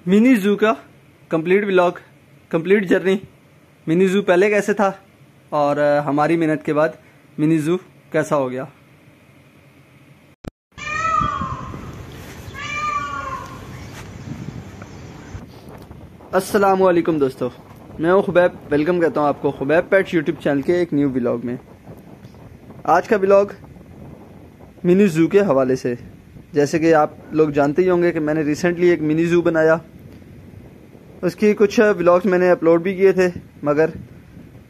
Mini जू का complete vlog, complete journey. Mini जू पहले कैसे था और हमारी मेहनत के बाद मिनी जू कैसा हो गया। अस्सलाम वालेकुम दोस्तों, मैं हूं खुबैब। वेलकम करता हूं आपको खुबैब पेट्स यूट्यूब चैनल के एक न्यू व्लॉग में। आज का व्लॉग मिनी जू के हवाले से। जैसे कि आप लोग जानते ही होंगे कि मैंने रिसेंटली एक मिनी जू बनाया, उसकी कुछ व्लॉग्स मैंने अपलोड भी किए थे, मगर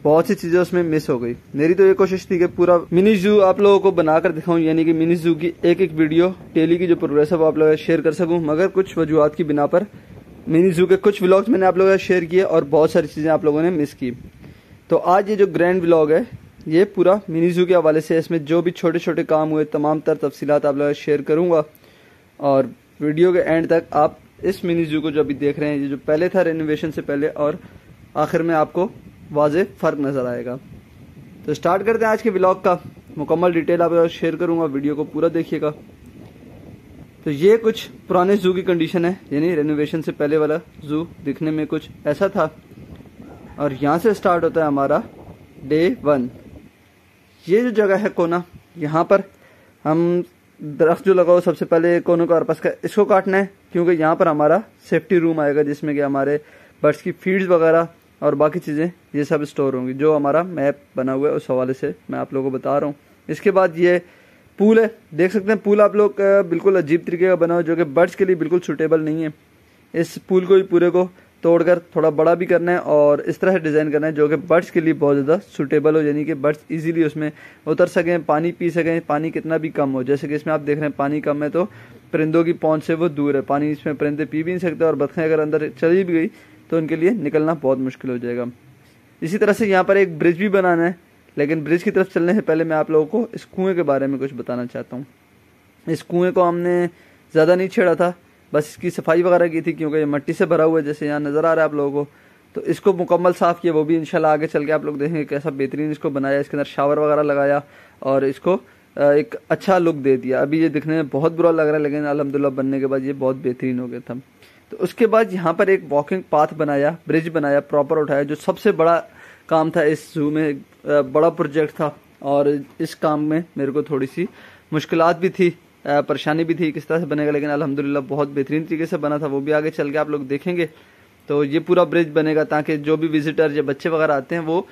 बहुत सी चीज़ें उसमें मिस हो गई। मेरी तो ये कोशिश थी कि पूरा मिनी जू आप लोगों को बनाकर दिखाऊं, यानी कि मिनी जू की एक एक वीडियो डेली की जो प्रोग्रेस है वो आप लोगों से शेयर कर सकूं। मगर कुछ वजूहत की बिना पर मिनी जू के कुछ व्लॉग्स मैंने आप लोगों से शेयर किए और बहुत सारी चीज़ें आप लोगों ने मिस की। तो आज ये जो ग्रैंड व्लॉग है ये पूरा मिनी जू के हवाले से। इसमें जो भी छोटे छोटे काम हुए तमाम तर तफसीलात आप लोगों से शेयर करूँगा और वीडियो के एंड तक आप इस मिनी जू को जो अभी देख रहे हैं, ये जो पहले था रेनोवेशन से पहले, और आखिर में आपको वाज़े फ़र्क नज़र आएगा। तो स्टार्ट करते हैं आज के व्लॉग का। मुकम्मल डिटेल आप लोगों से शेयर करूँगा, वीडियो को पूरा देखिएगा। तो ये कुछ पुराने जू की कंडीशन है, यानी रेनोवेशन से पहले वाला जू दिखने में कुछ ऐसा था। और यहाँ से स्टार्ट होता है हमारा डे 1। ये जो जगह है कोना, यहाँ पर हम दरख्त जो लगाओ सबसे पहले कोनों का आपस का इसको काटना है, क्योंकि यहाँ पर हमारा सेफ्टी रूम आएगा जिसमें कि हमारे बर्ड्स की फीड्स वगैरह और बाकी चीज़ें ये सब स्टोर होंगी। जो हमारा मैप बना हुआ है उस हवाले से मैं आप लोगों को बता रहा हूँ। इसके बाद ये पूल है, देख सकते हैं पूल आप लोग बिल्कुल अजीब तरीके का बना हो, जो कि बर्ड्स के लिए बिल्कुल सूटेबल नहीं है। इस पूल को भी पूरे को तोड़कर थोड़ा बड़ा भी करना है और इस तरह से डिज़ाइन करना है जो कि बर्ड्स के लिए बहुत ज़्यादा सूटेबल हो, यानी कि बर्ड्स इजीली उसमें उतर सकें, पानी पी सकें। पानी कितना भी कम हो, जैसे कि इसमें आप देख रहे हैं पानी कम है तो परिंदों की पहुंच से वो दूर है, पानी इसमें परिंदे पी भी नहीं सकते और बतखें अगर अंदर चली भी गई तो उनके लिए निकलना बहुत मुश्किल हो जाएगा। इसी तरह से यहाँ पर एक ब्रिज भी बनाना है, लेकिन ब्रिज की तरफ चलने से पहले मैं आप लोगों को इस कुएँ के बारे में कुछ बताना चाहता हूँ। इस कुएँ को हमने ज़्यादा नहीं छेड़ा था, बस इसकी सफाई वगैरह की थी, क्योंकि ये मिट्टी से भरा हुआ है जैसे यहाँ नज़र आ रहा है आप लोगों को। तो इसको मुकम्मल साफ़ किया, वो भी इंशाल्लाह आगे चल के आप लोग देखेंगे कैसा बेहतरीन इसको बनाया। इसके अंदर शावर वगैरह लगाया और इसको एक अच्छा लुक दे दिया। अभी ये दिखने में बहुत बुरा लग रहा है, लेकिन अल्हम्दुलिल्लाह बनने के बाद ये बहुत बेहतरीन हो गया था। तो उसके बाद यहाँ पर एक वॉकिंग पाथ बनाया, ब्रिज बनाया, प्रॉपर उठाया, जो सबसे बड़ा काम था इस जू में, बड़ा प्रोजेक्ट था। और इस काम में मेरे को थोड़ी सी मुश्किलात भी थी, परेशानी भी थी किस तरह से बनेगा, लेकिन अल्हम्दुलिल्लाह बहुत बेहतरीन तरीके से बना था। वो भी आगे चल के आप लोग देखेंगे। तो ये पूरा ब्रिज बनेगा ताकि जो भी विजिटर या बच्चे वगैरह आते हैं वो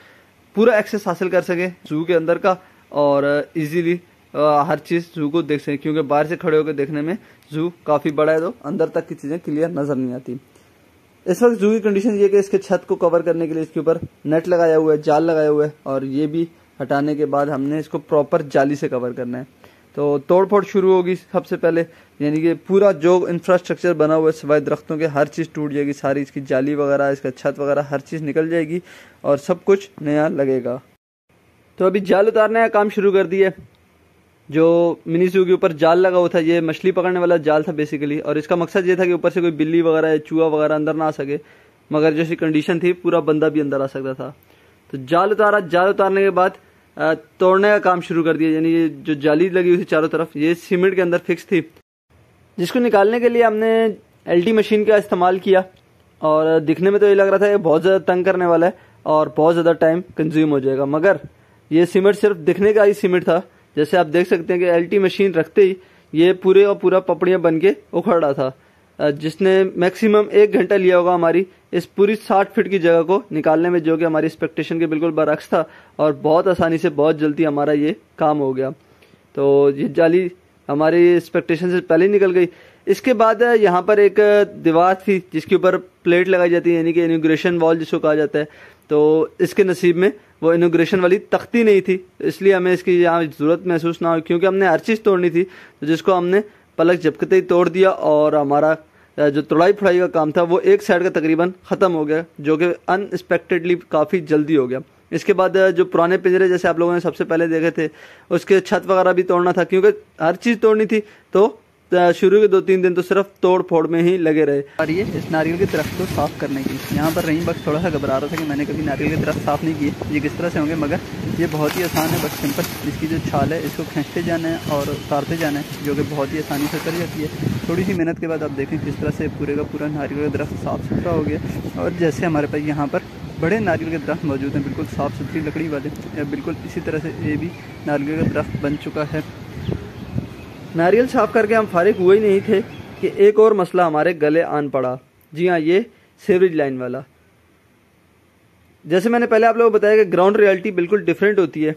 पूरा एक्सेस हासिल कर सकें जू के अंदर का और इजीली हर चीज़ जू को देख सकें, क्योंकि बाहर से खड़े होकर देखने में जू काफ़ी बड़ा है तो अंदर तक की चीज़ें क्लियर नज़र नहीं आती। इस वक्त जू की कंडीशन ये कि इसके छत को कवर करने के लिए इसके ऊपर नेट लगाया हुआ है, जाल लगाया हुआ है, और ये भी हटाने के बाद हमने इसको प्रॉपर जाली से कवर करना है। तो तोड़ फोड़ शुरू होगी सबसे पहले, यानी कि पूरा जो इंफ्रास्ट्रक्चर बना हुआ है सिवाय दरख्तों के हर चीज़ टूट जाएगी, सारी इसकी जाली वगैरह, इसका छत वगैरह हर चीज़ निकल जाएगी और सब कुछ नया लगेगा। तो अभी जाल उतारने का काम शुरू कर दिया। जो मिनी जू के ऊपर जाल लगा हुआ था ये मछली पकड़ने वाला जाल था बेसिकली, और इसका मकसद ये था कि ऊपर से कोई बिल्ली वगैरह या चूहा वगैरह अंदर ना आ सके, मगर जैसी कंडीशन थी पूरा बंदा भी अंदर आ सकता था। तो जाल उतारा, जाल उतारने के बाद तोड़ने का काम शुरू कर दिया, यानी ये जो जाली लगी हुई थी चारों तरफ ये सीमेंट के अंदर फिक्स थी, जिसको निकालने के लिए हमने LT मशीन का इस्तेमाल किया। और दिखने में तो ये लग रहा था ये बहुत ज़्यादा तंग करने वाला है और बहुत ज़्यादा टाइम कंज्यूम हो जाएगा, मगर ये सीमेंट सिर्फ दिखने का ही सीमेंट था। जैसे आप देख सकते हैं कि LT मशीन रखते ही ये पूरे और पूरा पपड़ियाँ बन के उखड़ रहा था, जिसने मैक्सिमम 1 घंटा लिया होगा हमारी इस पूरी 60 फीट की जगह को निकालने में, जो कि हमारी एक्सपेक्टेशन के बिल्कुल बरअक्स था। और बहुत आसानी से बहुत जल्दी हमारा ये काम हो गया। तो ये जाली हमारी एक्सपेक्टेशन से पहले ही निकल गई। इसके बाद यहाँ पर एक दीवार थी जिसके ऊपर प्लेट लगाई जाती है, यानी कि इनॉग्रेशन वॉल जिसको कहा जाता है। तो इसके नसीब में वो इनॉग्रेशन वाली तख्ती नहीं थी, इसलिए हमें इसकी यहाँ ज़रूरत महसूस ना हो, क्योंकि हमने हर चीज़ तोड़नी थी। तो जिसको हमने पलक झपकते ही तोड़ दिया और हमारा जो तोड़ाई फड़ाई का काम था वो एक साइड का तकरीबन ख़त्म हो गया, जो कि अनएक्सपेक्टेडली काफ़ी जल्दी हो गया। इसके बाद जो पुराने पिंजरे जैसे आप लोगों ने सबसे पहले देखे थे उसके छत वगैरह भी तोड़ना था, क्योंकि हर चीज़ तोड़नी थी। तो शुरू के 2-3 दिन तो सिर्फ तोड़ फोड़ में ही लगे रहे। और ये इस नारियल के दरख्त को साफ़ करने की, यहाँ पर रहीम बख्श थोड़ा सा घबरा रहा था कि मैंने कभी नारियल के दरख्त साफ़ नहीं किए, ये किस तरह से होंगे, मगर ये बहुत ही आसान है। बस सिंपल इसकी जो छाल है इसको खींचते जाना है और उतारते जाना है, जो कि बहुत ही आसानी से कर जाती है। थोड़ी सी मेहनत के बाद आप देखें किस तरह से पूरे का पूरा नारियल का दरख्त साफ़ सुथरा हो गया। और जैसे हमारे पास यहाँ पर बड़े नारियल के दरख्त मौजूद हैं, बिल्कुल साफ़ सुथरी लकड़ी वाले, या बिल्कुल इसी तरह से ये भी नारियल का दरख्त बन चुका है। नारियल साफ़ करके हम फारिग हुए ही नहीं थे कि एक और मसला हमारे गले आन पड़ा। जी हाँ, ये सीवरेज लाइन वाला। जैसे मैंने पहले आप लोगों को बताया कि ग्राउंड रियलिटी बिल्कुल डिफरेंट होती है,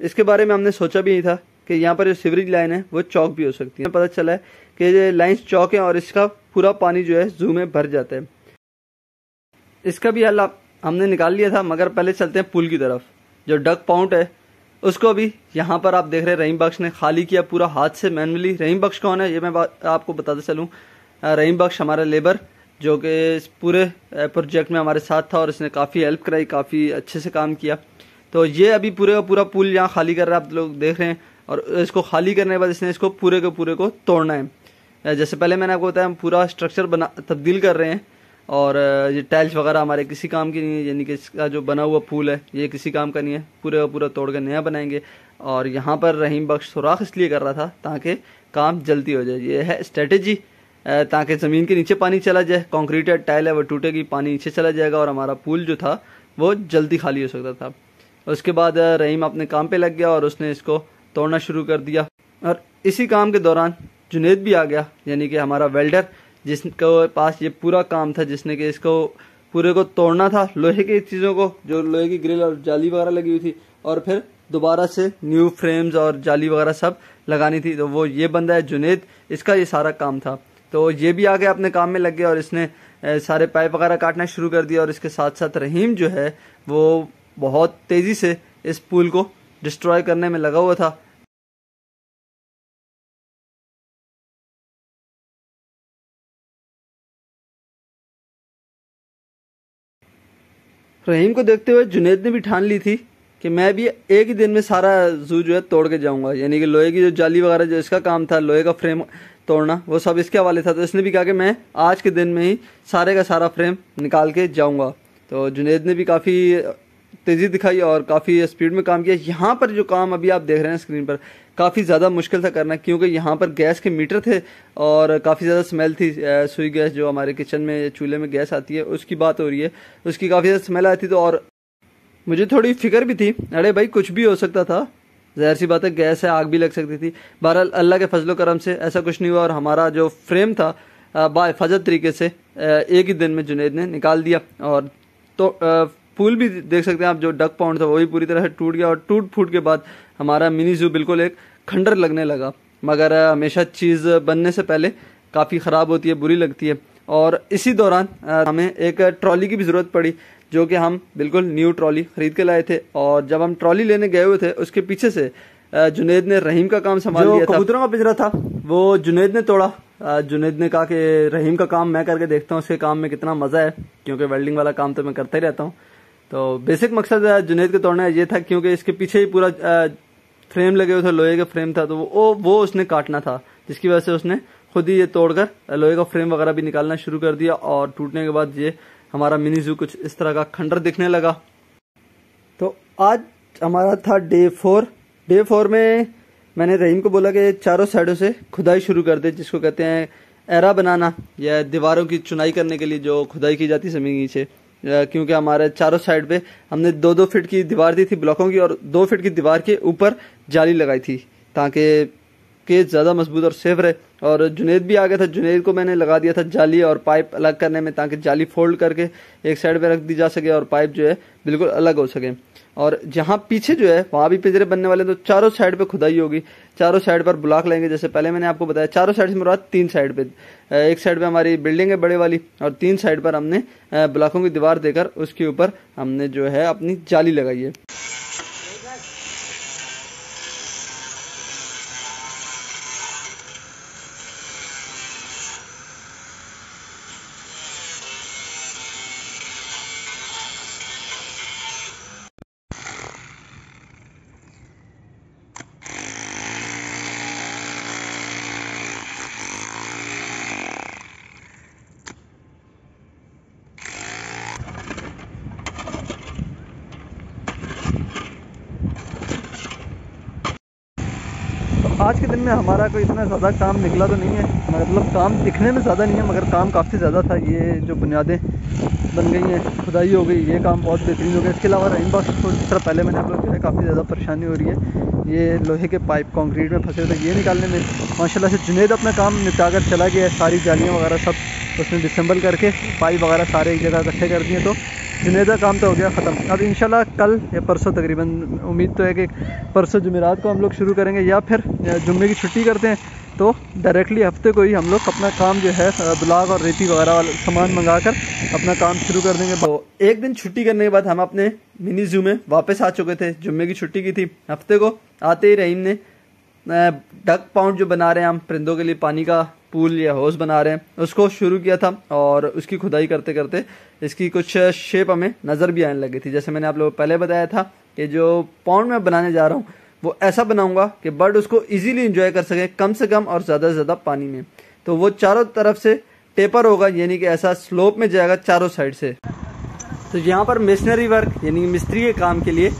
इसके बारे में हमने सोचा भी नहीं था कि यहाँ पर जो सीवरेज लाइन है वो चौक भी हो सकती है। पता चला है कि ये लाइन्स चौक है और इसका पूरा पानी जो है जू में भर जाता है। इसका भी हल हमने निकाल लिया था, मगर पहले चलते हैं पुल की तरफ। जो डक पाउंड है उसको भी यहाँ पर आप देख रहे हैं रहीम बख्श ने खाली किया पूरा हाथ से मैनुअली। रहीम बख्श कौन है ये मैं आपको बताते चलूँ। रहीम बख्श हमारा लेबर जो कि इस पूरे प्रोजेक्ट में हमारे साथ था और इसने काफ़ी हेल्प कराई, काफ़ी अच्छे से काम किया। तो ये अभी पूरे का पूरा पुल यहाँ खाली कर रहा है, आप लोग देख रहे हैं। और इसको खाली करने के बाद इसने इसको पूरे के पूरे को तोड़ना है। जैसे पहले मैंने आपको बताया हम पूरा स्ट्रक्चर तब्दील कर रहे हैं, और ये टाइल्स वगैरह हमारे किसी काम की नहीं है, यानी कि इसका जो बना हुआ पुल है ये किसी काम का नहीं है, पूरे का पूरा तोड़ कर नया बनाएंगे। और यहाँ पर रहीम बख्श सुराख इसलिए कर रहा था ताकि काम जल्दी हो जाए। ये है स्ट्रेटेजी, ताकि ज़मीन के नीचे पानी चला जाए, कंक्रीटेड टाइल है वो टूटेगी, पानी नीचे चला जाएगा और हमारा पुल जो था वो जल्दी खाली हो सकता था। उसके बाद रहीम अपने काम पे लग गया और उसने इसको तोड़ना शुरू कर दिया। और इसी काम के दौरान जुनेद भी आ गया, यानी कि हमारा वेल्डर, जिसके पास ये पूरा काम था, जिसने कि इसको पूरे को तोड़ना था, लोहे की चीज़ों को, जो लोहे की ग्रिल और जाली वगैरह लगी हुई थी, और फिर दोबारा से न्यू फ्रेम्स और जाली वगैरह सब लगानी थी। तो वो ये बंदा है जुनेद, इसका ये सारा काम था। तो ये भी आगे अपने काम में लग गया और इसने सारे पाइप वगैरह काटना शुरू कर दिया। और इसके साथ साथ रहीम जो है वो बहुत तेज़ी से इस पुल को डिस्ट्रॉय करने में लगा हुआ था। रहीम को देखते हुए जुनेद ने भी ठान ली थी कि मैं भी एक ही दिन में सारा जू जो है तोड़ के जाऊंगा, यानी कि लोहे की जो जाली वगैरह जो इसका काम था, लोहे का फ्रेम तोड़ना, वो सब इसके हवाले था। तो इसने भी कहा कि मैं आज के दिन में ही सारे का सारा फ्रेम निकाल के जाऊंगा। तो जुनेद ने भी काफ़ी तेज़ी दिखाई और काफ़ी स्पीड में काम किया। यहाँ पर जो काम अभी आप देख रहे हैं स्क्रीन पर, काफ़ी ज़्यादा मुश्किल था करना, क्योंकि यहाँ पर गैस के मीटर थे और काफ़ी ज़्यादा स्मेल थी। सुई गैस जो हमारे किचन में चूल्हे में गैस आती है उसकी बात हो रही है, उसकी काफ़ी ज़्यादा स्मेल आती थी। तो और मुझे थोड़ी फिक्र भी थी, अरे भाई कुछ भी हो सकता था, ज़ाहिर सी बात है गैस है, आग भी लग सकती थी। बहरहाल अल्लाह के फजलो करम से ऐसा कुछ नहीं हुआ और हमारा जो फ्रेम था बाहिफाजत तरीके से एक ही दिन में जुनेद ने निकाल दिया। और तो पुल भी देख सकते हैं आप, जो डक पाउंड था वो भी पूरी तरह से टूट गया। और टूट फूट के बाद हमारा मिनी जू बिल्कुल एक खंडर लगने लगा। मगर हमेशा चीज़ बनने से पहले काफ़ी ख़राब होती है, बुरी लगती है। और इसी दौरान हमें एक ट्रॉली की भी ज़रूरत पड़ी, जो कि हम बिल्कुल न्यू ट्रॉली ख़रीद के लाए थे। और जब हम ट्रॉली लेने गए हुए थे, उसके पीछे से जुनेद ने रहीम का काम संभाल लिया था। कबूतरों का पिंजरा था वो जुनेद ने तोड़ा। जुनेद ने कहा कि रहीम का काम मैं करके देखता हूँ, उसके काम में कितना मज़ा है, क्योंकि वेल्डिंग वाला काम तो मैं करता ही रहता हूँ। तो बेसिक मकसद जुनेद के तोड़ने का ये था, क्योंकि इसके पीछे ही पूरा फ्रेम लगे हुए थे, लोहे का फ्रेम था, तो वो उसने काटना था, जिसकी वजह से उसने खुद ही ये तोड़कर लोहे का फ्रेम वगैरह भी निकालना शुरू कर दिया। और टूटने के बाद ये हमारा मिनी जू कुछ इस तरह का खंडर दिखने लगा। तो आज हमारा था डे 4। डे 4 में मैंने रहीम को बोला कि चारों साइडों से खुदाई शुरू कर दे, जिसको कहते हैं एरा बनाना, या दीवारों की चुनाई करने के लिए जो खुदाई की जाती है ज़मीन नीचे। क्योंकि हमारे चारों साइड पे हमने 2-2 फीट की दीवार दी थी ब्लॉकों की, और 2 फीट की दीवार के ऊपर जाली लगाई थी ताकि केस ज़्यादा मजबूत और सेफ रहे। और जुनेद भी आ गया था, जुनेद को मैंने लगा दिया था जाली और पाइप अलग करने में, ताकि जाली फोल्ड करके एक साइड पे रख दी जा सके और पाइप जो है बिल्कुल अलग हो सके। और जहाँ पीछे जो है वहाँ भी पिंजरे बनने वाले, तो चारों साइड पे खुदाई होगी, चारों साइड पर ब्लॉक लेंगे। जैसे पहले मैंने आपको बताया, चारों साइड से मुराद 3 साइड पे, एक साइड पे हमारी बिल्डिंग है बड़े वाली, और 3 साइड पर हमने ब्लॉकों की दीवार देकर उसके ऊपर हमने जो है अपनी जाली लगाई है। आज के दिन में हमारा कोई इतना ज़्यादा काम निकला तो नहीं है, मतलब काम दिखने में ज़्यादा नहीं है मगर काम काफ़ी ज़्यादा था। ये जो बुनियादें बन गई हैं, खुदाई हो गई, ये काम बहुत बेहतरीन हो गया। इसके अलावा रहीम बॉक्स को जिस तरह पहले मैंने आप लोग जो है काफ़ी ज़्यादा परेशानी हो रही है ये लोहे के पाइप कंक्रीट में फंसे थे, ये निकालने में माशाल्लाह से जुनेद अपना काम निपटा कर चला गया है। सारी जालियाँ वगैरह सब उसने डिसम्बल करके पाइप वगैरह सारे एक जगह इकट्ठे कर दिए, तो जुनेद का काम तो हो गया ख़त्म। अब इंशाल्लाह कल या परसों तकरीबन उम्मीद तो है कि परसों जुमेरात को हम लोग शुरू करेंगे, या फिर जुम्मे की छुट्टी करते हैं तो डायरेक्टली हफ्ते को ही हम लोग अपना काम जो है ब्लॉक और रेती वगैरह वाला सामान मंगा कर अपना काम शुरू कर देंगे। तो एक दिन छुट्टी करने के बाद हम अपने मिनी जू में वापस आ चुके थे। जुम्मे की छुट्टी की थी, हफ्ते को आते ही रहीम ने डक पाउंड जो बना रहे हैं हम परिंदों के लिए पानी का पूल या हौज बना रहे हैं, उसको शुरू किया था। और उसकी खुदाई करते करते इसकी कुछ शेप हमें नज़र भी आने लगी थी। जैसे मैंने आप लोगों को पहले बताया था कि जो पाउंड में बनाने जा रहा हूँ वो ऐसा बनाऊंगा कि बर्ड उसको इजीली एंजॉय कर सके कम से कम और ज़्यादा से ज़्यादा पानी में। तो वो चारों तरफ से टेपर होगा, यानी कि ऐसा स्लोप में जाएगा चारों साइड से। तो यहाँ पर मिशनरी वर्क यानी कि मिस्त्री के काम के लिए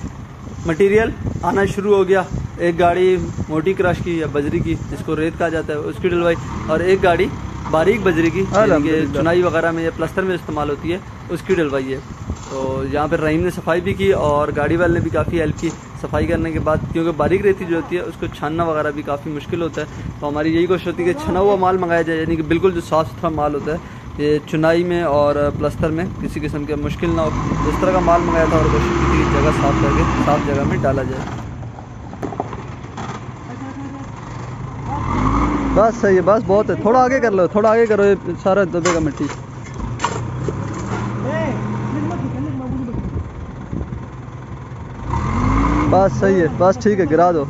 मटेरियल आना शुरू हो गया। एक गाड़ी मोटी क्रश की या बजरी की, जिसको रेत कहा जाता है, उसकी डलवाई, और एक गाड़ी बारीक बजरी की यानी चुनाई वगैरह में या प्लस्तर में इस्तेमाल होती है, उसकी डलवाई है। तो यहाँ पर रहीम ने सफाई भी की और गाड़ी वाले ने भी काफ़ी हेल्प की सफाई करने के बाद, क्योंकि बारीक रेती जो होती है उसको छानना वगैरह भी काफ़ी मुश्किल होता है। तो हमारी यही कोशिश होती है कि छना हुआ माल मंगाया जाए, यानी कि बिल्कुल जो साफ़ सुथरा माल होता है, ये चुनाई में और प्लस्तर में किसी किस्म की मुश्किल ना हो, इस तरह का माल मंगाया था और कोशिश की थी जगह साफ़ करके साफ़ जगह में डाला जाए। बस सही है, बस बहुत है, थोड़ा आगे कर लो, थोड़ा आगे करो, ये सारा दबेगा मिट्टी। बस सही है, बस ठीक है, गिरा दो।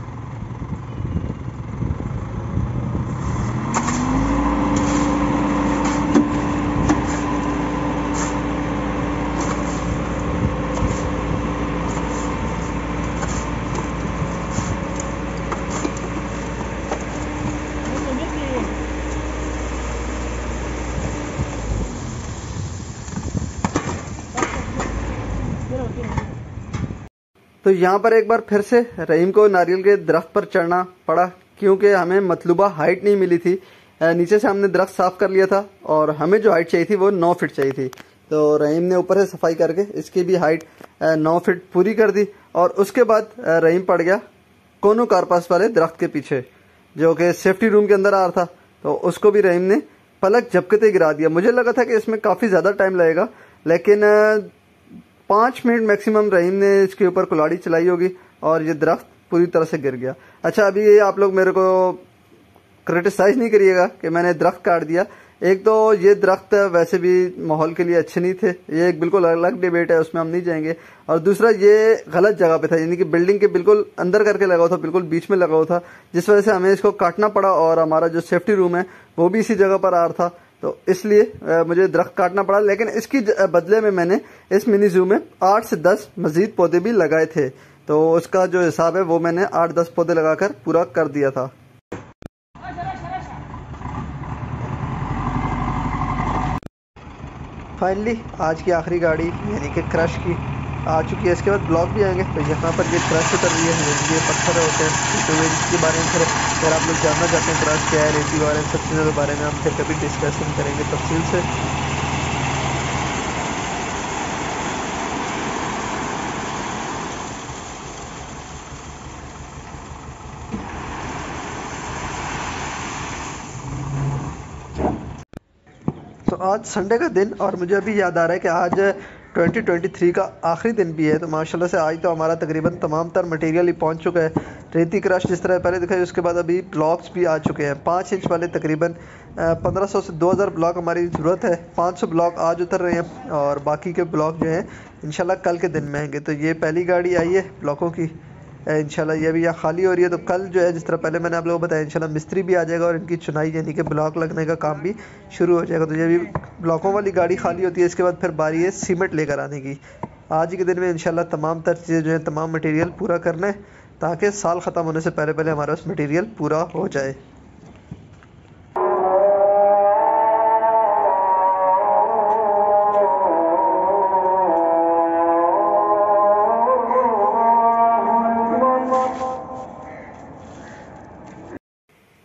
तो यहाँ पर एक बार फिर से रहीम को नारियल के दरख्त पर चढ़ना पड़ा, क्योंकि हमें मतलूबा हाइट नहीं मिली थी। नीचे से हमने दरख्त साफ कर लिया था और हमें जो हाइट चाहिए थी वो 9 फीट चाहिए थी। तो रहीम ने ऊपर से सफाई करके इसकी भी हाइट 9 फीट पूरी कर दी। और उसके बाद रहीम पड़ गया कोनो कारपास वाले दरख्त के पीछे, जो कि सेफ्टी रूम के अंदर आ रहा था। तो उसको भी रहीम ने पलक झपकते गिरा दिया। मुझे लगा था कि इसमें काफ़ी ज़्यादा टाइम लगेगा, लेकिन 5 मिनट मैक्सिमम रहीम ने इसके ऊपर कुल्हाड़ी चलाई होगी और ये दरख्त पूरी तरह से गिर गया। अच्छा, अभी ये आप लोग मेरे को क्रिटिसाइज नहीं करिएगा कि मैंने दरख्त काट दिया। एक तो ये दरख्त वैसे भी माहौल के लिए अच्छे नहीं थे, ये एक बिल्कुल अलग डिबेट है, उसमें हम नहीं जाएंगे। और दूसरा, ये गलत जगह पे था, यानी कि बिल्डिंग के बिल्कुल अंदर करके लगा हुआ था, बिल्कुल बीच में लगा हुआ था, जिस वजह से हमें इसको काटना पड़ा। और हमारा जो सेफ्टी रूम है वो भी इसी जगह पर आ रहा था, तो इसलिए मुझे दरख्त काटना पड़ा। लेकिन इसकी बदले में मैंने इस मिनी जू में 8 से 10 मजीद पौधे भी लगाए थे। तो उसका जो हिसाब है वो मैंने 8-10 पौधे लगाकर पूरा कर दिया था। फाइनली आज की आखिरी गाड़ी यानी कि क्रश की आ चुकी है। इसके बाद ब्लॉक भी आएंगे। तो यहाँ पर ये क्रश उतर रही है, ये पत्थर होते हैं, तो इसके बारे में फिर अगर आप लोग जानना चाहते हैं क्रश क्या है, रेती वगैरह, सब चीज़ों के बारे में हम फिर कभी डिस्कशन करेंगे तफसील से। तो आज संडे का दिन, और मुझे अभी याद आ रहा है कि आज 2023 का आखिरी दिन भी है। तो माशाल्लाह से आज तो हमारा तकरीबन तमाम तर मटेरियल ही पहुंच चुका है। रेती क्रश जिस तरह पहले दिखाई, उसके बाद अभी ब्लॉक्स भी आ चुके हैं। 5 इंच वाले तकरीबन 1500 से 2000 ब्लॉक हमारी ज़रूरत है। 500 ब्लॉक आज उतर रहे हैं और बाकी के ब्लॉक जो हैं इंशाल्लाह कल के दिन में आएंगे। तो ये पहली गाड़ी आई है ब्लॉकों की, इंशाल्लाह ये भी यहाँ खाली हो रही है। तो कल जो है, जिस तरह पहले मैंने आप लोगों को बताया, इंशाल्लाह मिस्त्री भी आ जाएगा और इनकी चुनाई यानी कि ब्लॉक लगने का काम भी शुरू हो जाएगा। तो ये भी ब्लॉकों वाली गाड़ी खाली होती है। इसके बाद फिर बारी है सीमेंट लेकर आने की। आज के दिन में इंशाल्लाह तमाम तर चीज़ें जो है, तमाम मटेरियल पूरा करना है, ताकि साल ख़त्म होने से पहले पहले हमारा उस मटेरियल पूरा हो जाए।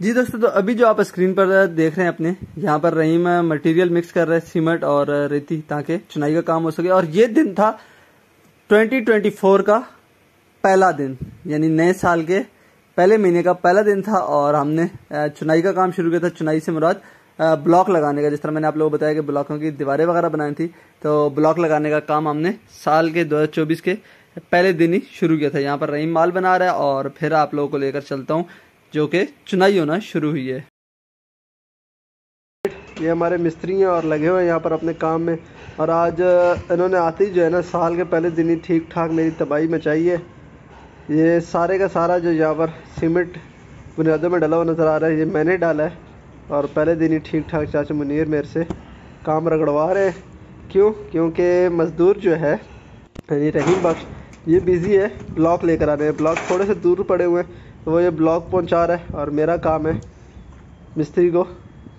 जी दोस्तों, तो अभी जो आप स्क्रीन पर देख रहे हैं अपने, यहाँ पर रहीम मटेरियल मिक्स कर रहे हैं, सीमेंट और रेती, ताकि चुनाई का काम हो सके। और ये दिन था 2024 का पहला दिन, यानी नए साल के पहले महीने का पहला दिन था। और हमने चुनाई का काम शुरू किया था। चुनाई से मुराद ब्लॉक लगाने का, जिस तरह मैंने आप लोगों को बताया कि ब्लॉकों की दीवारें वगैरह बनाई थी, तो ब्लॉक लगाने का काम हमने साल के 2024 के पहले दिन ही शुरू किया था। यहाँ पर रहीम माल बना रहा है और फिर आप लोगों को लेकर चलता हूँ जो कि चुनाई होना शुरू हुई है। ये हमारे मिस्त्री हैं और लगे हुए हैं यहाँ पर अपने काम में। और आज इन्होंने आते ही जो है ना, साल के पहले दिन ही ठीक ठाक मेरी तबाही मचाई है। ये सारे का सारा जो यहाँ पर सीमेंट बुनियादों में डला हुआ नज़र आ रहा है, ये मैंने डाला है। और पहले दिन ही ठीक ठाक चाचा मुनीर मेरे से काम रगड़वा रहे हैं। क्यों? क्योंकि मज़दूर जो है यानी रहीम बख्श, ये बिज़ी है, ब्लॉक लेकर आ रहे हैं। ब्लॉक थोड़े से दूर पड़े हुए हैं, तो वो ये ब्लॉक पहुंचा रहा है और मेरा काम है मिस्त्री को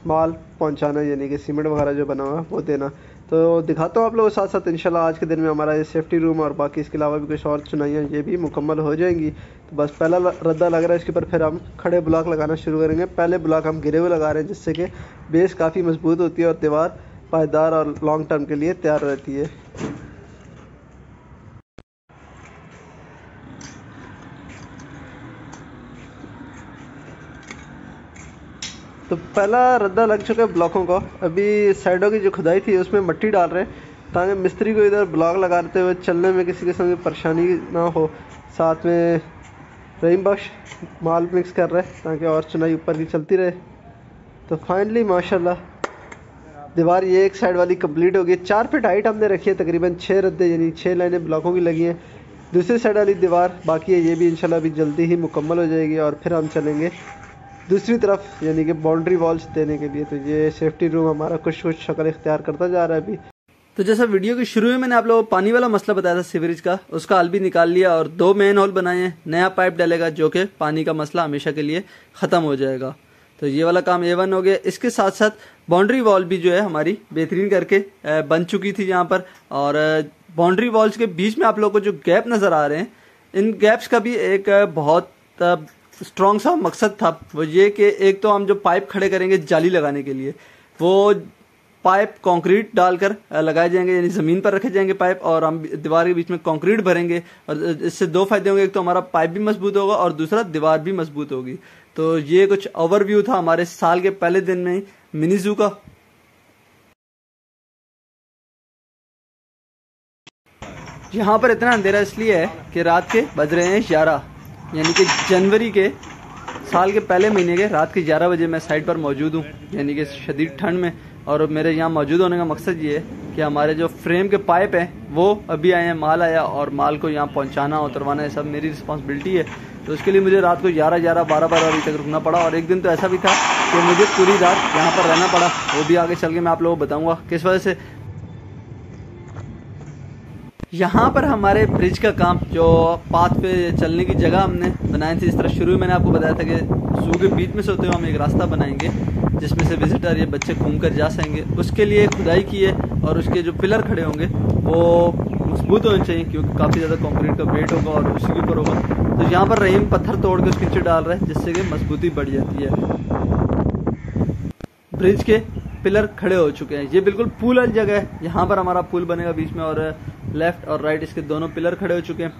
माल पहुंचाना, यानी कि सीमेंट वगैरह जो बना हुआ है वो देना। तो दिखाता हूँ आप लोगों के साथ साथ। इंशाल्लाह आज के दिन में हमारा ये सेफ्टी रूम और बाकी इसके अलावा भी कुछ और चुनाइयाँ ये भी मुकम्मल हो जाएंगी। तो बस पहला रद्दा लग रहा है, इसके ऊपर फिर हम खड़े ब्लॉक लगाना शुरू करेंगे। पहले ब्लॉक हम गिरे हुए लगा रहे हैं, जिससे कि बेस काफ़ी मजबूत होती है और दीवार पायदार और लॉन्ग टर्म के लिए तैयार रहती है। तो पहला रद्दा लग चुका है ब्लॉकों का। अभी साइडों की जो खुदाई थी उसमें मिट्टी डाल रहे हैं, ताकि मिस्त्री को इधर ब्लॉक लगाते हुए चलने में किसी किस्म की परेशानी ना हो। साथ में रहीम बख्श माल मिक्स कर रहे हैं ताकि और चुनाई ऊपर की चलती रहे। तो फाइनली माशाल्लाह दीवार ये एक साइड वाली कंप्लीट हो गई। 4 फीट हाइट हमने रखी है, तकरीबन 6 रद्दे यानी 6 लाइनें ब्लॉकों की लगी हैं। दूसरी साइड वाली दीवार बाकी है, ये भी इंशाल्लाह अभी जल्दी ही मुकम्मल हो जाएगी। और फिर हम चलेंगे दूसरी तरफ, यानी कि बाउंड्री वॉल्स देने के लिए। तो ये सेफ्टी रूम हमारा कुछ शक्ल इख्तियार करता जा रहा है अभी। तो जैसा वीडियो के शुरू में मैंने आप लोगों को पानी वाला मसला बताया था सीवरेज का, उसका हल भी निकाल लिया और 2 मेन होल बनाए हैं। नया पाइप डलेगा जो कि पानी का मसला हमेशा के लिए ख़त्म हो जाएगा। तो ये वाला काम A1 हो गया। इसके साथ साथ बाउंड्री वॉल भी जो है हमारी बेहतरीन करके बन चुकी थी यहाँ पर। और बाउंड्री वॉल्स के बीच में आप लोगों को जो गैप नज़र आ रहे हैं, इन गैप्स का भी एक बहुत स्ट्रॉन्ग सा मकसद था। वो ये कि एक तो हम जो पाइप खड़े करेंगे जाली लगाने के लिए, वो पाइप कंक्रीट डालकर लगाए जाएंगे, यानी ज़मीन पर रखे जाएंगे पाइप, और हम दीवार के बीच में कंक्रीट भरेंगे। और इससे 2 फायदे होंगे, एक तो हमारा पाइप भी मजबूत होगा और दूसरा दीवार भी मजबूत होगी। तो ये कुछ ओवरव्यू था हमारे साल के पहले दिन में ही मिनी जू का। यहाँ पर इतना अंधेरा इसलिए है कि रात के बज रहे हैं 11, यानी कि जनवरी के साल के पहले महीने के रात के 11 बजे मैं साइड पर मौजूद हूँ, यानी कि शदीद ठंड में। और मेरे यहाँ मौजूद होने का मकसद ये है कि हमारे जो फ्रेम के पाइप हैं वो अभी आए हैं, माल आया, और माल को यहाँ पहुँचाना उतरवाना, ये सब मेरी रिस्पॉन्सिबिलिटी है। तो उसके लिए मुझे रात को 11-12 बजे तक रुकना पड़ा। और एक दिन तो ऐसा भी था कि मुझे पूरी रात यहाँ पर रहना पड़ा। वो भी आगे चल के मैं आप लोगों को बताऊँगा किस वजह से। यहाँ पर हमारे ब्रिज का काम, जो पाथ पे चलने की जगह हमने बनाई थी, इस तरह शुरू में मैंने आपको बताया था कि जू के बीच में से होते हुए हम एक रास्ता बनाएंगे जिसमें से विजिटर ये बच्चे घूम कर जा सकेंगे। उसके लिए खुदाई की है और उसके जो पिलर खड़े होंगे वो मजबूत होने चाहिए, क्योंकि काफ़ी ज़्यादा कंक्रीट का वेट होगा और उसी के ऊपर होगा। तो यहाँ पर रहीम पत्थर तोड़ के उसके नीचे डाल रहे हैं, जिससे कि मजबूती बढ़ जाती है। ब्रिज के पिलर खड़े हो चुके हैं। ये बिल्कुल पूल वाली जगह है, यहाँ पर हमारा पुल बनेगा बीच में, और लेफ्ट और राइट इसके दोनों पिलर खड़े हो चुके हैं।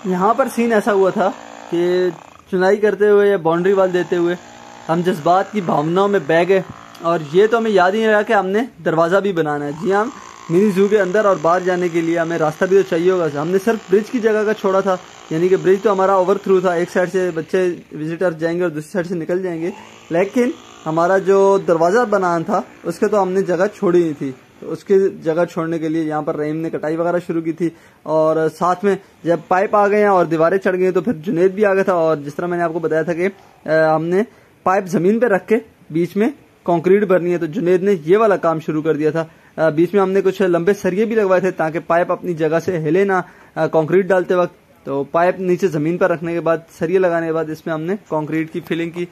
यहाँ पर सीन ऐसा हुआ था कि चुनाई करते हुए या बाउंड्री वाल देते हुए हम जज्बात की भावनाओं में बह गए, और ये तो हमें याद ही नहीं रहा कि हमने दरवाज़ा भी बनाना है। जी हाँ, मिनी जू के अंदर और बाहर जाने के लिए हमें रास्ता भी तो चाहिए होगा। हमने सिर्फ ब्रिज की जगह का छोड़ा था, यानी कि ब्रिज तो हमारा ओवर थ्रू था, एक साइड से बच्चे विजिटर जाएंगे और दूसरी साइड से निकल जाएंगे, लेकिन हमारा जो दरवाज़ा बनाना था उसके तो हमने जगह छोड़ी नहीं थी। तो उसकी जगह छोड़ने के लिए यहाँ पर रहीम ने कटाई वगैरह शुरू की थी। और साथ में जब पाइप आ गए हैं और दीवारें चढ़ गई तो फिर जुनेद भी आ गया था। और जिस तरह मैंने आपको बताया था कि हमने पाइप ज़मीन पे रख के बीच में कंक्रीट भरनी है, तो जुनेद ने ये वाला काम शुरू कर दिया था। बीच में हमने कुछ लंबे सरिये भी लगवाए थे ताकि पाइप अपनी जगह से हिले ना कंक्रीट डालते वक्त। तो पाइप नीचे ज़मीन पर रखने के बाद, सरिये लगाने के बाद, इसमें हमने कंक्रीट की फिलिंग की।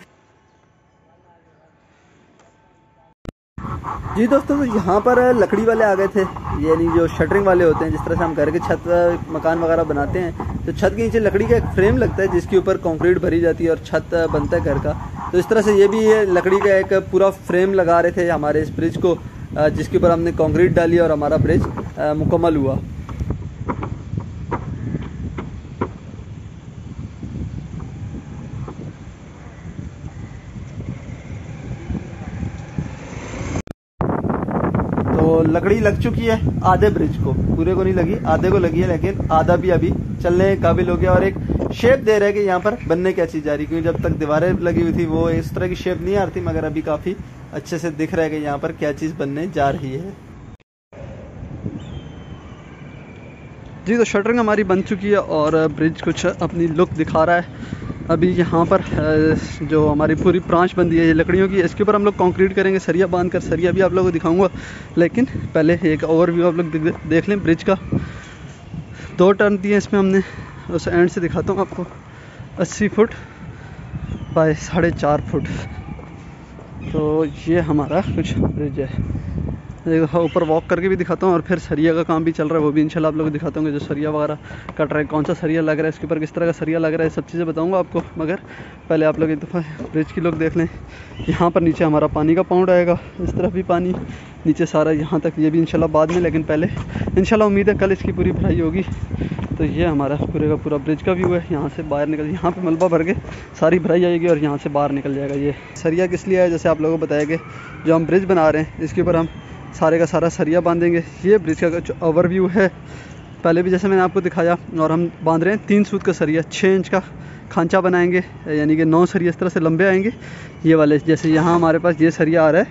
जी दोस्तों, तो यहाँ पर लकड़ी वाले आ गए थे, यानी जो शटरिंग वाले होते हैं, जिस तरह से हम घर के छत मकान वगैरह बनाते हैं तो छत के नीचे लकड़ी का एक फ्रेम लगता है जिसके ऊपर कंक्रीट भरी जाती है और छत बनता है घर का। तो इस तरह से ये भी ये लकड़ी का एक पूरा फ्रेम लगा रहे थे हमारे इस ब्रिज को, जिसके ऊपर हमने कंक्रीट डाली और हमारा ब्रिज मुकम्मल हुआ। तो लकड़ी लग चुकी है आधे ब्रिज को, पूरे को नहीं लगी, आधे को लगी है, लेकिन आधा भी अभी चलने के काबिल हो गया और एक शेप दे रहा है कि यहाँ पर बनने क्या चीज़ जा रही, क्योंकि जब तक दीवारें लगी हुई थी वो इस तरह की शेप नहीं आ रही थी, मगर अभी काफ़ी अच्छे से दिख रहा है कि यहाँ पर क्या चीज़ बनने जा रही है। जी, तो शटरिंग हमारी बन चुकी है और ब्रिज कुछ अपनी लुक दिखा रहा है। अभी यहाँ पर जो हमारी पूरी प्रांच बंदी है ये लकड़ियों की, इसके ऊपर हम लोग कंक्रीट करेंगे, सरिया बांध कर, सरिया भी आप लोगों को दिखाऊंगा, लेकिन पहले एक ओवरव्यू आप लोग देख लें ब्रिज का। 2 टर्न दिए इसमें हमने, उस एंड से दिखाता हूँ आपको। 80 फुट बाय 4.5 फुट, तो ये हमारा कुछ ब्रिज है। ऊपर वॉक करके भी दिखाता हूँ और फिर सरिया का काम भी चल रहा है, वो भी इंशाल्लाह आप लोगों को दिखाता हूँ, जो सरिया वगैरह कट रहा है, कौन सा सरिया लग रहा है, इसके ऊपर किस तरह का सरिया लग रहा है, सब चीज़ें बताऊँगा आपको। मगर पहले आप लोग एक दफ़ा ब्रिज की लोग देख लें। यहाँ पर नीचे हमारा पानी का पाउंड आएगा, इस तरफ भी पानी नीचे सारा यहाँ तक, ये भी इंशाल्लाह बाद में, लेकिन पहले इंशाल्लाह उम्मीद है कल इसकी पूरी भराई होगी। तो ये हमारा पूरे का पूरा ब्रिज का व्यू है। यहाँ से बाहर निकल, यहाँ पे मलबा भर के सारी भराई आएगी और यहाँ से बाहर निकल जाएगा। ये सरिया किस लिए है, जैसे आप लोगों को बताया कि जो हम ब्रिज बना रहे हैं इसके ऊपर हम सारे का सारा सरिया बांधेंगे। ये ब्रिज का कुछ ओवरव्यू है, पहले भी जैसे मैंने आपको दिखाया, और हम बांध रहे हैं 3 सूत का सरिया, 6 इंच का खांचा बनाएंगे, यानी कि 9 सरिया इस तरह से लंबे आएंगे ये वाले। जैसे यहाँ हमारे पास ये सरिया आ रहा है,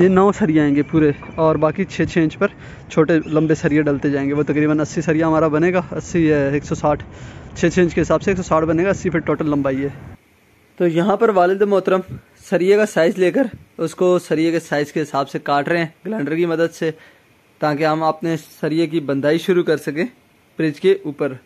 ये 9 सरिया आएंगे पूरे, और बाकी 6-6 इंच पर छोटे लंबे सरिया डलते जाएंगे। वो तकरीबन 80 सरिया हमारा बनेगा, 80 160, 6-6 इंच के हिसाब से 160 बनेगा, 80 फीट टोटल लंबाई है। तो यहाँ पर वालिद मोहतरम सरिये का साइज़ लेकर उसको सरिये के साइज़ के हिसाब से काट रहे हैं ग्राइंडर की मदद से, ताकि हम अपने सरिये की बंधाई शुरू कर सकें ब्रिज के ऊपर।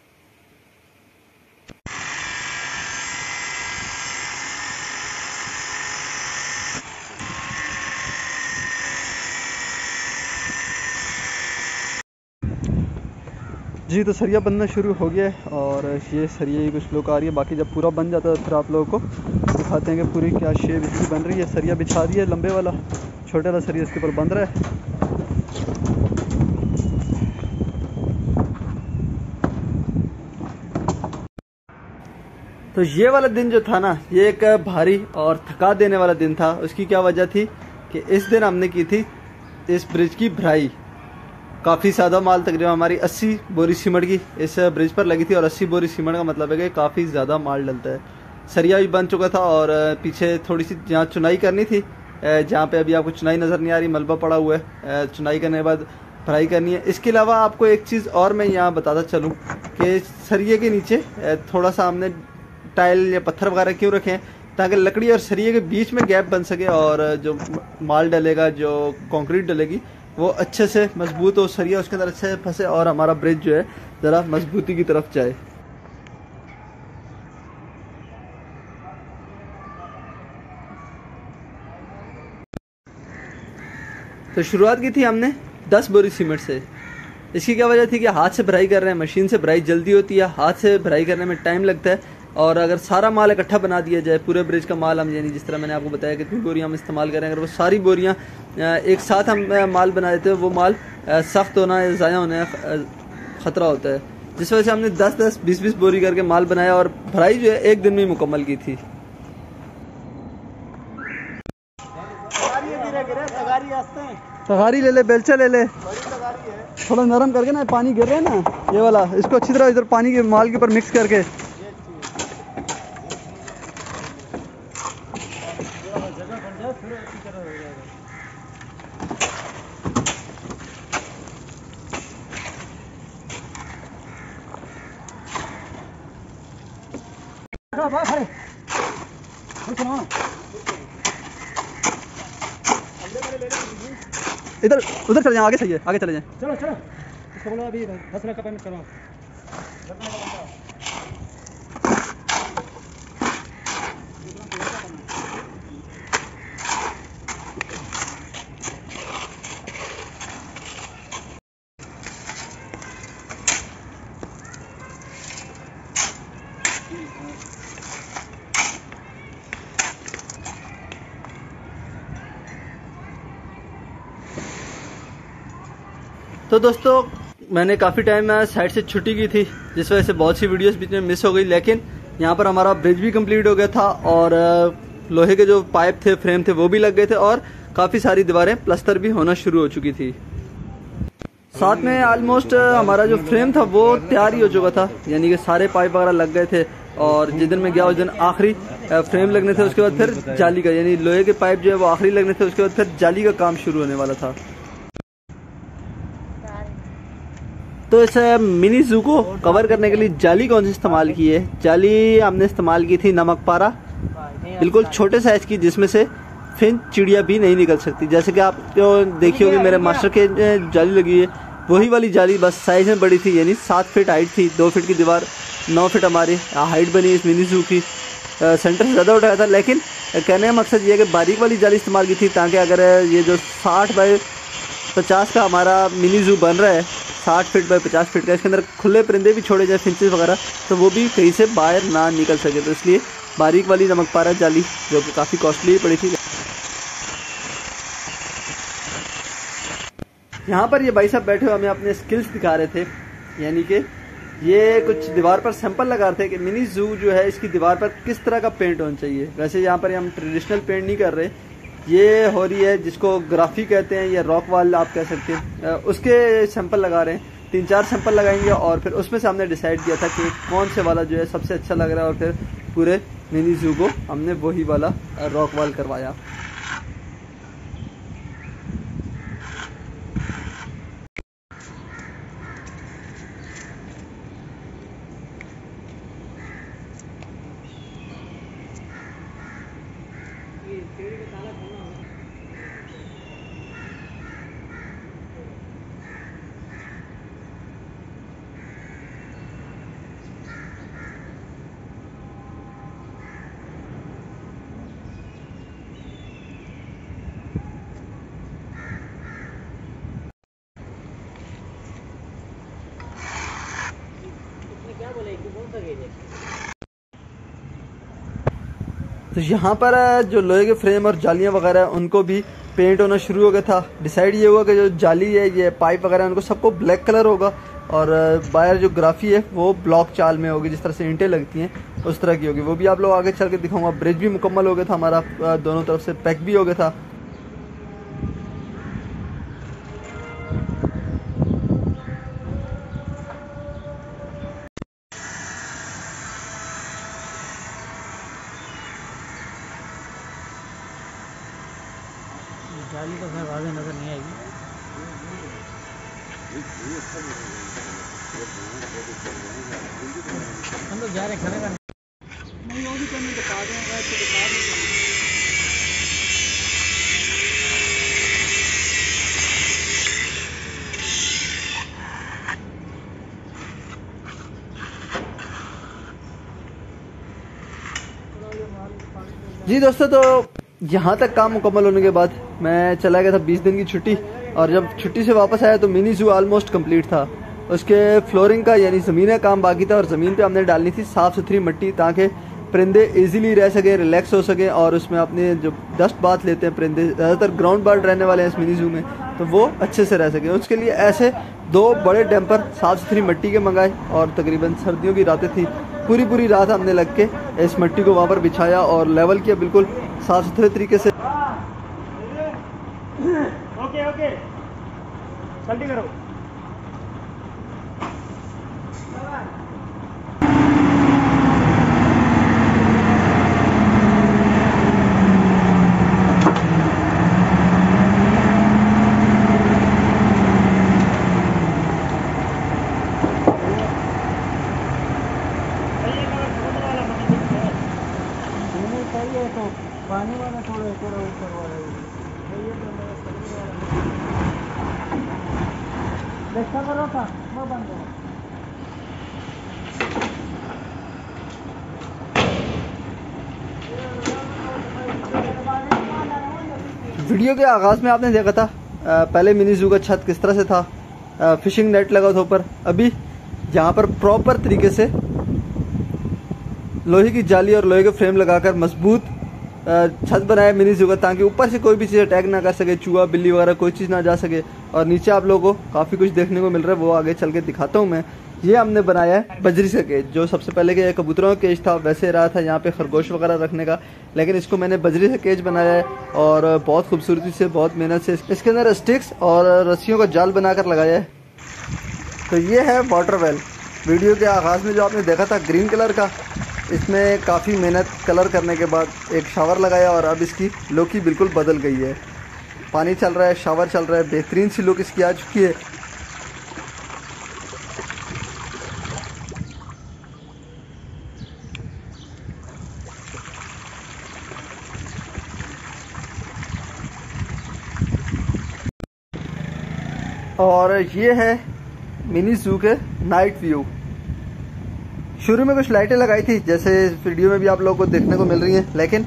जी, तो सरिया बनना शुरू हो गया है और ये सरिये की कुछ लुक आ रही है। बाकी जब पूरा बन जाता है फिर आप लोगों को दिखाते हैं कि पूरी क्या शेप इसकी बन रही है। सरिया बिछा दिया है लंबे वाला, छोटे वाला सरिया इसके ऊपर बंध रहा है। तो ये वाला दिन जो था ना, ये एक भारी और थका देने वाला दिन था। उसकी क्या वजह थी कि इस दिन हमने की थी इस ब्रिज की भराई। काफ़ी ज़्यादा माल, तकरीबन हमारी 80 बोरी सीमेंट की इस ब्रिज पर लगी थी, और 80 बोरी सीमेंट का मतलब है कि काफ़ी ज़्यादा माल डलता है। सरिया भी बन चुका था और पीछे थोड़ी सी जहाँ चुनाई करनी थी, जहाँ पे अभी आपको चुनाई नज़र नहीं आ रही, मलबा पड़ा हुआ है, चुनाई करने के बाद भराई करनी है। इसके अलावा आपको एक चीज़ और मैं यहाँ बताता चलूँ कि सरिये के नीचे थोड़ा सा हमने टाइल या पत्थर वगैरह क्यों रखे हैं, ताकि लकड़ी और सरिये के बीच में गैप बन सके और जो माल डलेगा, जो कंक्रीट डलेगी, वो अच्छे से मजबूत हो, सरिया उसके अंदर अच्छे से फंसे और हमारा ब्रिज जो है ज़रा मजबूती की तरफ जाए। तो शुरुआत की थी हमने 10 बोरी सीमेंट से। इसकी क्या वजह थी कि हाथ से भराई कर रहे हैं, मशीन से भराई जल्दी होती है, हाथ से भराई करने में टाइम लगता है। और अगर सारा माल इकट्ठा बना दिया जाए, पूरे ब्रिज का माल हम, यानी जिस तरह मैंने आपको बताया कितनी बोरियां हम इस्तेमाल करें, अगर वो सारी बोरियां एक साथ हम माल बना देते हैं, वो माल सख्त होना या ज़ाया होने का ख़तरा होता है। जिस वजह से हमने 10-10, 20-20 बोरी करके माल बनाया और भराई जो है एक दिन में मुकम्मल की थी। तगारी ले ले, बेलचा ले ले, थोड़ा नरम करके ना, पानी गिर रहा है ना ये वाला, इसको अच्छी तरह इधर पानी के माल के ऊपर मिक्स करके। इधर उधर चले जाए, आगे सही है, आगे चले जाए। चलो चलो, इसको बोलो अभी 10 लाख का पेमेंट करवाओ। तो दोस्तों मैंने काफ़ी टाइम साइड से छुट्टी की थी, जिस वजह से बहुत सी वीडियोस बीच में मिस हो गई, लेकिन यहाँ पर हमारा ब्रिज भी कंप्लीट हो गया था और लोहे के जो पाइप थे, फ्रेम थे, वो भी लग गए थे और काफ़ी सारी दीवारें प्लास्टर भी होना शुरू हो चुकी थी। साथ में ऑलमोस्ट हमारा जो फ्रेम था वो तैयार ही हो चुका था, यानी कि सारे पाइप वगैरह लग गए थे और जिस दिन मैं गया उस दिन आखिरी फ्रेम लगने थे, उसके बाद फिर जाली का, यानी लोहे के पाइप जो है वो आखिरी लगने थे, उसके बाद फिर जाली का काम शुरू होने वाला था। तो इस मिनी जू को कवर करने के लिए जाली कौन सी इस्तेमाल की है? जाली हमने इस्तेमाल की थी नमक पारा, बिल्कुल छोटे साइज की, जिसमें से फिर चिड़िया भी नहीं निकल सकती। जैसे कि आप जो देखी होगी मेरे मास्टर के जाली लगी है, वही वाली जाली, बस साइज में बड़ी थी, यानी 7 फीट हाइट थी, 2 फीट की दीवार, 9 फीट हमारी हाइट बनी इस मिनी जू की। सेंटर से ज़्यादा उठाया था, लेकिन कहने का मकसद ये है कि बारीक वाली जाली इस्तेमाल की थी, ताकि अगर ये जो 60 बाई 50 का हमारा मिनी जू बन रहा है, 60 फीट बाई 50 फीट का, इसके अंदर खुले परिंदे भी छोड़े जाए, फिंचेस वगैरह, तो वो भी कहीं से बाहर ना निकल सके। तो इसलिए बारीक वाली नमक पारा जाली, जो कि काफ़ी कॉस्टली पड़ी थी। यहाँ पर ये भाई साहब बैठे हुए हमें अपने स्किल्स दिखा रहे थे, यानी कि ये कुछ दीवार पर सैंपल लगा रहे थे कि मिनी जू जो है इसकी दीवार पर किस तरह का पेंट होना चाहिए। वैसे यहाँ पर हम ट्रेडिशनल पेंट नहीं कर रहे, ये हो रही है जिसको ग्राफी कहते हैं या रॉक वाल आप कह सकते हैं, उसके सैंपल लगा रहे हैं। 3-4 सैंपल लगाएंगे और फिर उसमें से हमने डिसाइड किया था कि कौन से वाला जो है सबसे अच्छा लग रहा है, और फिर पूरे मिनी जू को हमने वही वाला रॉक वाल करवाया। तो यहाँ पर जो लोहे के फ्रेम और जालियाँ वगैरह उनको भी पेंट होना शुरू हो गया था। डिसाइड ये हुआ कि जो जाली है, ये पाइप वगैरह, उनको सबको ब्लैक कलर होगा और बाहर जो ग्राफी है वो ब्लॉक चाल में होगी, जिस तरह से ईंटें लगती हैं उस तरह की होगी। वो भी आप लोग आगे चल के दिखाऊंगा। ब्रिज भी मुकम्मल हो गया था हमारा, दोनों तरफ से पैक भी हो गया था। जाली तो खैर वाज़ेह नज़र नहीं आएगी। हम लोग जा रहे हैं खाने का नहीं, वो भी करने दिखा देंगे तो दिखा देंगे। जी दोस्तों, तो यहाँ तक काम मुकम्मल होने के बाद मैं चला गया था 20 दिन की छुट्टी, और जब छुट्टी से वापस आया तो मिनी जू ऑलमोस्ट कंप्लीट था। उसके फ्लोरिंग का यानी ज़मीन का काम बाकी था, और ज़मीन पे हमने डालनी थी साफ़ सुथरी मिट्टी, ताकि परिंदे इजीली रह सके, रिलैक्स हो सके, और उसमें अपने जो डस्ट बाथ लेते हैं परिंदे, ज़्यादातर ग्राउंड बर्ड रहने वाले हैं इस मिनी जू में, तो वो अच्छे से रह सके। उसके लिए ऐसे 2 बड़े डैम्पर साफ़ सुथरी मिट्टी के मंगाए, और तकरीबन सर्दियों की रातें थी, पूरी रात हमने लग के इस मिट्टी को वहाँ पर बिछाया और लेवल किया बिल्कुल साफ़ सुथरे तरीके से। ओके जल्दी करो। तो पानी वाला थोड़ा ऊपर वाला करो था मैं बंद करो। वीडियो के आगाज़ में आपने देखा था पहले मिनी जू का छत किस तरह से था, फिशिंग नेट लगा था ऊपर। अभी यहाँ पर प्रॉपर तरीके से लोहे की जाली और लोहे के फ्रेम लगाकर मजबूत छत बनाया मिनी जू का, ताकि ऊपर से कोई भी चीज़ अटैक ना कर सके, चूहा बिल्ली वगैरह कोई चीज़ ना जा सके। और नीचे आप लोगों को काफ़ी कुछ देखने को मिल रहा है, वो आगे चल के दिखाता हूँ मैं। ये हमने बनाया है बजरी से केज, जो सबसे पहले के कबूतरों का केज था वैसे रहा था यहाँ पे खरगोश वगैरह रखने का, लेकिन इसको मैंने बजरी से केज बनाया है और बहुत खूबसूरती से, बहुत मेहनत से इसके अंदर स्टिक्स और रस्सियों का जाल बनाकर लगाया है। तो ये है वाटर वेल। वीडियो के आगाज़ में जो आपने देखा था ग्रीन कलर का, इसमें काफ़ी मेहनत कलर करने के बाद एक शावर लगाया और अब इसकी लुक ही बिल्कुल बदल गई है। पानी चल रहा है, शावर चल रहा है, बेहतरीन सी लुक इसकी आ चुकी है। और ये है मिनी जू के नाइट व्यू। शुरू में कुछ लाइटें लगाई थी जैसे वीडियो में भी आप लोगों को देखने को मिल रही हैं, लेकिन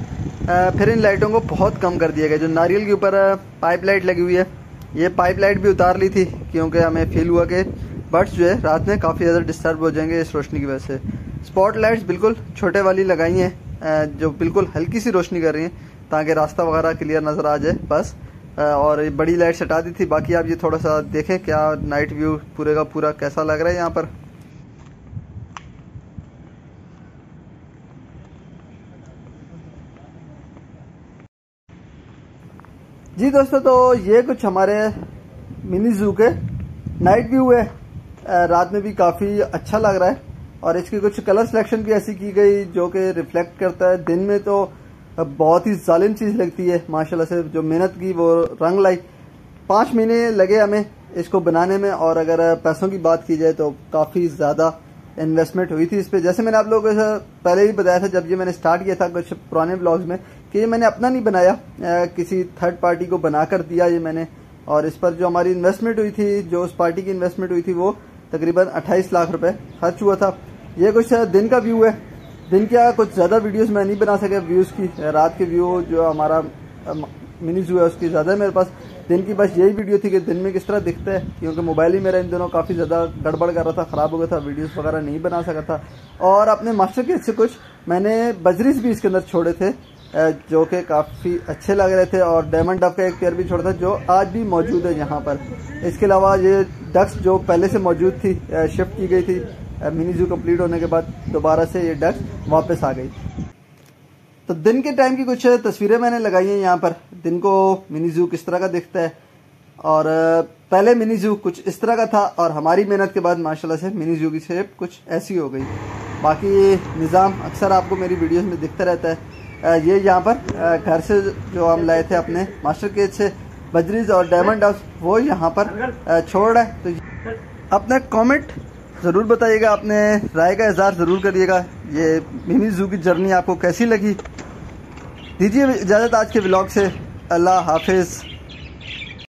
फिर इन लाइटों को बहुत कम कर दिया गया। जो नारियल के ऊपर पाइप लाइट लगी हुई है, ये पाइप लाइट भी उतार ली थी क्योंकि हमें फील हुआ कि बर्ड्स जो है रात में काफ़ी ज़्यादा डिस्टर्ब हो जाएंगे इस रोशनी की वजह से। स्पॉट लाइट्स बिल्कुल छोटे वाली लगाई हैं जो बिल्कुल हल्की सी रोशनी कर रही हैं ताकि रास्ता वगैरह क्लियर नज़र आ जाए बस। और बड़ी लाइट्स हटा दी थी। बाकी आप ये थोड़ा सा देखें क्या नाइट व्यू पूरे का पूरा कैसा लग रहा है यहाँ पर। जी दोस्तों, तो ये कुछ हमारे मिनी जू के नाइट व्यू है। रात में भी काफ़ी अच्छा लग रहा है और इसकी कुछ कलर सिलेक्शन भी ऐसी की गई जो कि रिफ्लेक्ट करता है। दिन में तो बहुत ही जालिम चीज़ लगती है, माशाल्लाह से जो मेहनत की वो रंग लाई। 5 महीने लगे हमें इसको बनाने में और अगर पैसों की बात की जाए तो काफ़ी ज़्यादा इन्वेस्टमेंट हुई थी इस पर। जैसे मैंने आप लोगों को पहले ही बताया था जब ये मैंने स्टार्ट किया था कुछ पुराने ब्लॉग्स में कि ये मैंने अपना नहीं बनाया, किसी थर्ड पार्टी को बनाकर दिया ये मैंने। और इस पर जो हमारी इन्वेस्टमेंट हुई थी, जो उस पार्टी की इन्वेस्टमेंट हुई थी, वो तकरीबन 28 लाख रुपए खर्च हुआ था। ये कुछ दिन का व्यू है। दिन क्या कुछ ज़्यादा वीडियोस मैं नहीं बना सका व्यूज़ की। रात के व्यू जो हमारा मिनी जू है उसकी ज़्यादा है मेरे पास। दिन की बस यही वीडियो थी कि दिन में किस तरह दिखता है, क्योंकि मोबाइल ही मेरा इन दिनों काफ़ी ज़्यादा गड़बड़ कर रहा था, ख़राब हो गया था, वीडियोस वगैरह नहीं बना सका था। और अपने मास्टर के से कुछ मैंने बजरीज भी इसके अंदर छोड़े थे जो कि काफ़ी अच्छे लग रहे थे। और डायमंड डक का एक पेयर भी छोड़ा था जो आज भी मौजूद है यहाँ पर। इसके अलावा ये डक्स जो पहले से मौजूद थी, शिफ्ट की गई थी मिनी जू कंप्लीट होने के बाद, दोबारा से ये डक्स वापस आ गई। तो दिन के टाइम की कुछ तस्वीरें मैंने लगाई हैं यहाँ पर। दिन को मिनी जू किस तरह का दिखता है और पहले मिनी जू कुछ इस तरह का था और हमारी मेहनत के बाद माशाल्लाह से मिनी जू की शेप कुछ ऐसी हो गई। बाकी निज़ाम अक्सर आपको मेरी वीडियोस में दिखता रहता है। ये यहाँ पर घर से जो हम लाए थे अपने मास्टर केज से बजरीज और डायमंड डक्स, वो यहाँ पर छोड़ रहा है। तो अपना कमेंट ज़रूर बताइएगा, अपने राय का इज़हार ज़रूर करिएगा। ये मिनी जू की जर्नी आपको कैसी लगी। दीजिए इजाज़त आज के व्लॉग से। अल्लाह हाफिज़।